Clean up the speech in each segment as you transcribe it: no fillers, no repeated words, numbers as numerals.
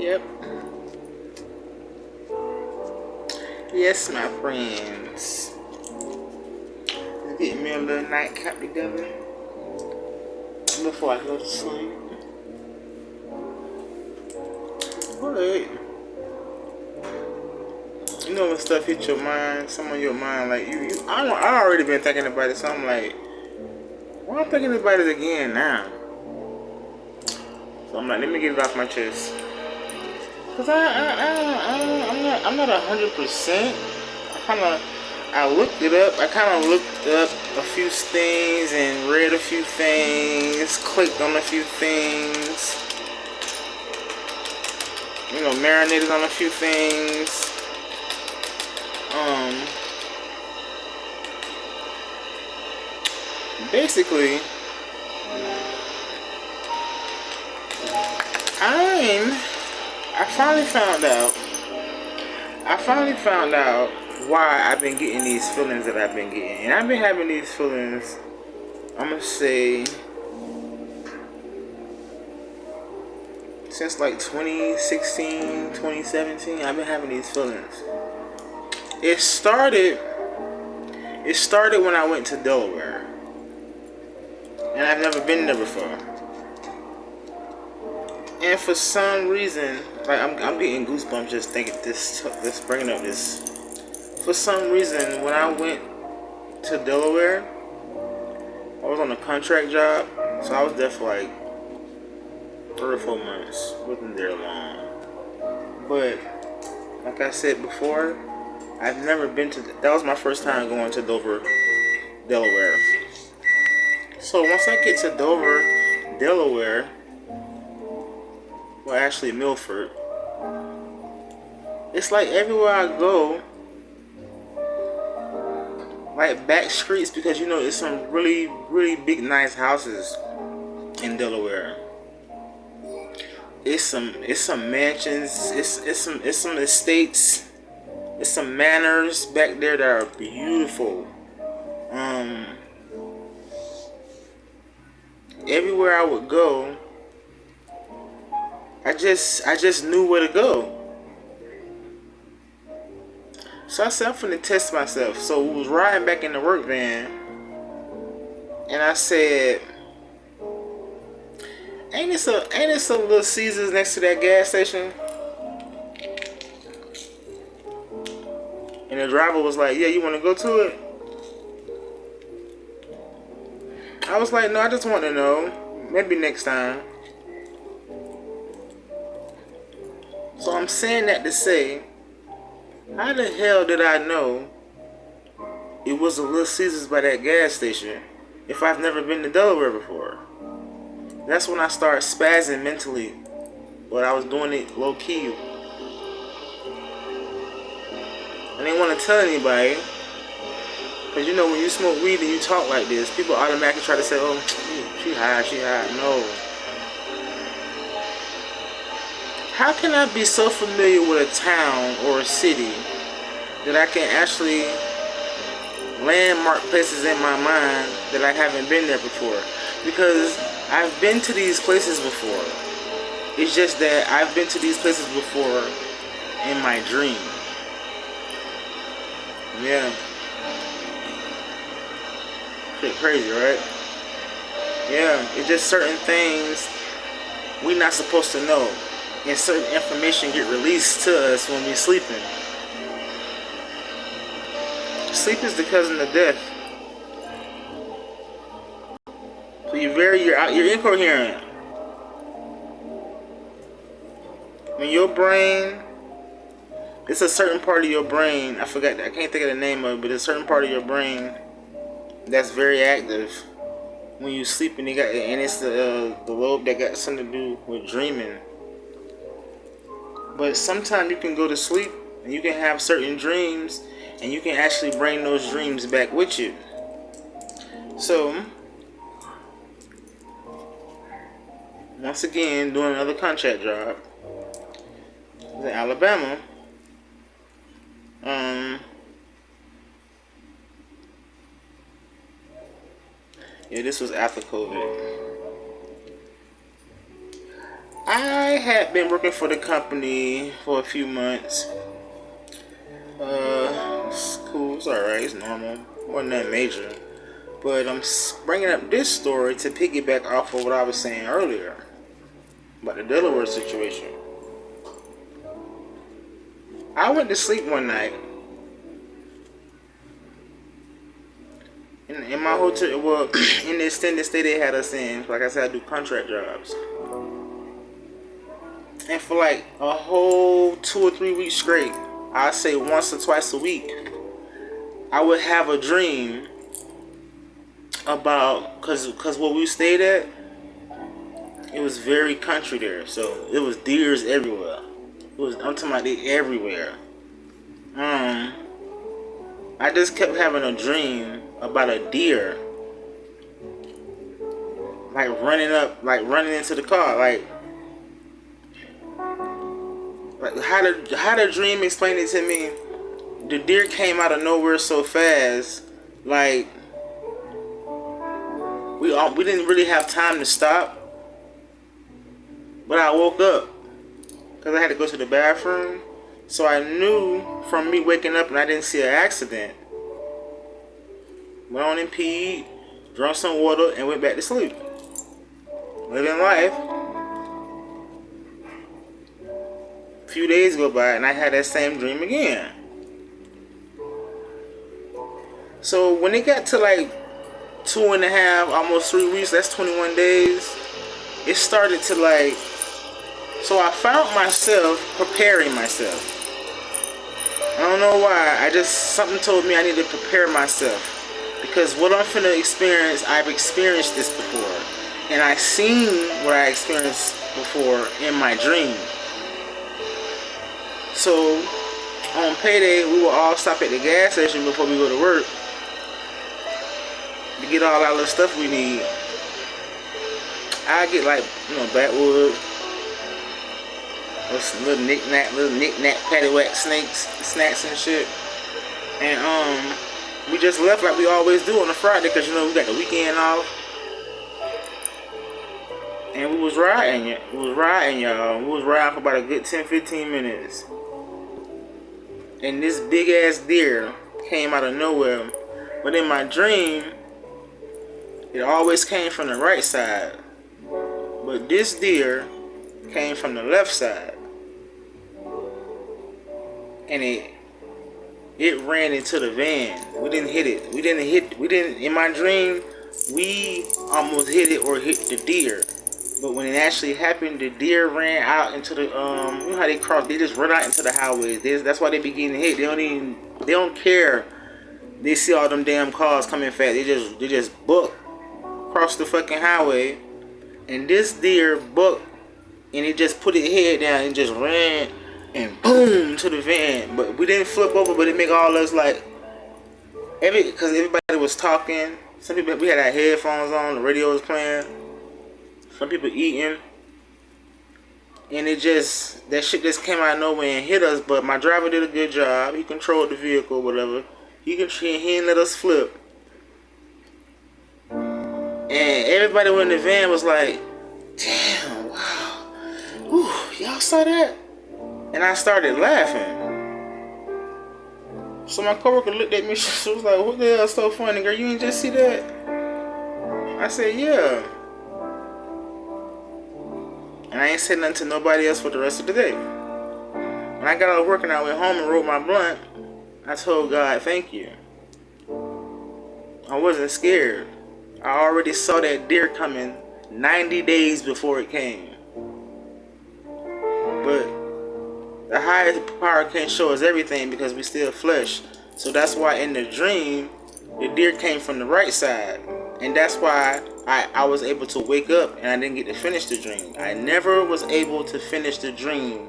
Yep. Yes, my friends. Just getting me a little nightcap together before I go to sleep. But you know when stuff hits your mind, some of your mind, like I already been thinking about it, so I'm like, why I'm thinking about it again now? So I'm like, let me get it off my chest. Cause I'm not 100%. I looked it up. I kind of looked up a few things and read a few things, clicked on a few things, you know, marinated on a few things. Basically, I finally found out why I've been getting these feelings that I've been getting. And I've been having these feelings, I'm gonna say, since like 2016, 2017. I've been having these feelings. It started when I went to Delaware. And I've never been there before. And for some reason, like I'm getting goosebumps just thinking this bringing up this. For some reason, when I went to Delaware, I was on a contract job, so I was there for like 3 or 4 months. Wasn't there long, but like I said before, I've never been to. That was my first time going to Dover, Delaware. So once I get to Dover, Delaware, well actually Milford, it's like everywhere I go, like back streets, because you know it's some really, really big, nice houses in Delaware. It's some mansions. It's some estates. It's some manors back there that are beautiful. Everywhere I would go, I just knew where to go. So I said, I'm finna test myself. So we was riding back in the work van, and I said, ain't it some little Caesars next to that gas station? And the driver was like, yeah, you wanna go to it? I was like, no, I just want to know. Maybe next time. So I'm saying that to say, how the hell did I know it was a Little Caesars by that gas station if I've never been to Delaware before? That's when I started spazzing mentally, but I was doing it low key. I didn't want to tell anybody, because you know when you smoke weed and you talk like this, people automatically try to say, oh, she high. No. How can I be so familiar with a town or a city that I can actually landmark places in my mind that I haven't been there before? Because I've been to these places before. It's just that I've been to these places before in my dream. Yeah. Pretty crazy, right? Yeah, it's just certain things we're not supposed to know. And certain information get released to us when we're sleeping. Sleep is the cousin of death. So you're incoherent. When your brain, it's a certain part of your brain, I can't think of the name of it, but it's a certain part of your brain that's very active when you sleep, and it's the lobe that got something to do with dreaming. But sometimes you can go to sleep and you can have certain dreams, and you can actually bring those dreams back with you. So once again, doing another contract job in Alabama. Yeah, this was after COVID. I had been working for the company for a few months. It's cool. It's alright. It's normal. Wasn't that major. But I'm bringing up this story to piggyback off of what I was saying earlier about the Delaware situation. I went to sleep one night in my hotel. Well, in the extended stay they had us in. Like I said, I do contract jobs. And for like a whole 2 or 3 weeks straight, I say once or twice a week, I would have a dream about, cause where we stayed at, it was very country there, so it was deers everywhere. I'm talking about they everywhere. I just kept having a dream about a deer, like running into the car, like how the dream explained it to me. The deer came out of nowhere so fast, like we didn't really have time to stop. But I woke up because I had to go to the bathroom, so I knew from me waking up and I didn't see an accident. Went on and peed, drank some water, and went back to sleep. Living life. A few days go by and I had that same dream again. So when it got to like 2.5, almost 3 weeks, that's 21 days, it started to like, so I found myself preparing myself. I don't know why, something told me I need to prepare myself. Because what I'm finna experience, I've experienced this before. And I seen what I experienced before in my dream. So, on payday, we will all stop at the gas station before we go to work to get all our little stuff we need. I get like, backwood, little knick-knack, paddywhack snacks and shit. And we just left like we always do on a Friday because we got the weekend off. And we was riding, y'all. We was riding for about a good 10-15 minutes. And this big ass deer came out of nowhere. But in my dream, it always came from the right side. But this deer came from the left side. And it ran into the van. We didn't hit it. In my dream, we almost hit it or hit the deer. But when it actually happened, the deer ran out into the, you know how they cross, they just run out into the highways. That's why they be getting hit. They don't care. They see all them damn cars coming fast. They just buck across the fucking highway. And this deer bucked, and it just put its head down and just ran and boom to the van. But we didn't flip over, but it make all us like, because everybody was talking. Some people, we had our headphones on, the radio was playing. Some people eating, and that shit just came out of nowhere and hit us. But my driver did a good job. He controlled the vehicle, whatever. He didn't let us flip. And everybody in the van was like, "Damn, wow, ooh, y'all saw that?" And I started laughing. So my coworker looked at me. She was like, "What the hell is so funny, girl? You ain't just see that?" I said, "Yeah." And I ain't said nothing to nobody else for the rest of the day. When I got out of work and I went home and rolled my blunt, I told God, thank you. I wasn't scared. I already saw that deer coming 90 days before it came. But the higher power can't show us everything because we still flesh. So that's why in the dream, the deer came from the right side. And that's why I was able to wake up and I didn't get to finish the dream. I never was able to finish the dream.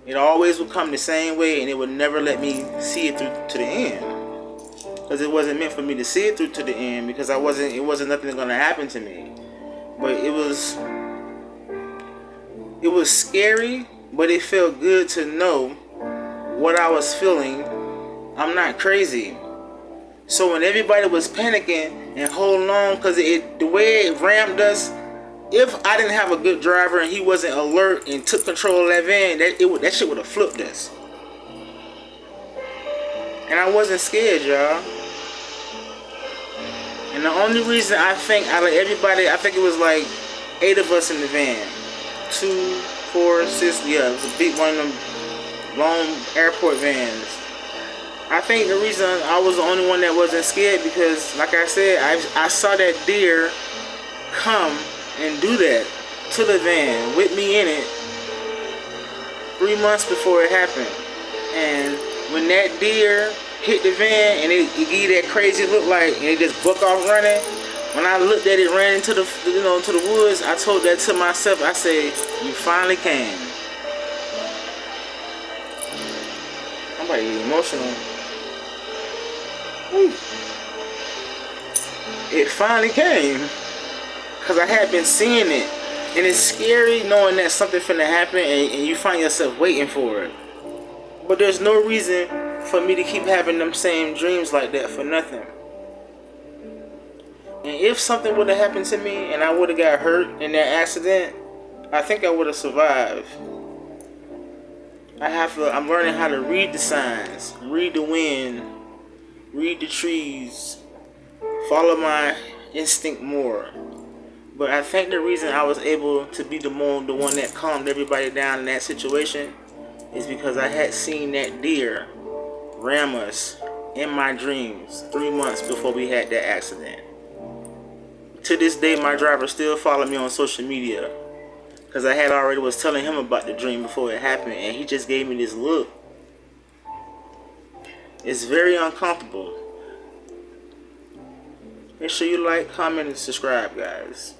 It always would come the same way and it would never let me see it through to the end. Because it wasn't meant for me to see it through to the end because it wasn't nothing going to happen to me. But it was scary, but it felt good to know what I was feeling. I'm not crazy. So when everybody was panicking and holding on, because the way it rammed us, if I didn't have a good driver and he wasn't alert and took control of that van, that shit would have flipped us. And I wasn't scared, y'all. And the only reason I think out of everybody, I think it was like 8 of us in the van. 2, 4, 6, yeah, it was a big one of them long airport vans. I think the reason I was the only one that wasn't scared because, like I said, I saw that deer come and do that to the van with me in it 3 months before it happened. And when that deer hit the van and it gave you that crazy look like, and it just book off running, when I looked at it, ran into the, to the woods, I told that to myself. I said, "You finally came." I'm about to get emotional. Woo. It finally came. Because I had been seeing it. And it's scary knowing that something finna happen and you find yourself waiting for it. But there's no reason for me to keep having them same dreams like that for nothing. And if something would have happened to me and I would have got hurt in that accident, I think I would have survived. I'm learning how to read the signs, read the wind, read the trees, follow my instinct more. But I think the reason I was able to be the one that calmed everybody down in that situation is because I had seen that deer ram us in my dreams 3 months before we had that accident. To this day, my driver still follows me on social media because I had already was telling him about the dream before it happened, and he just gave me this look. It's very uncomfortable. Make sure you like, comment, and subscribe, guys.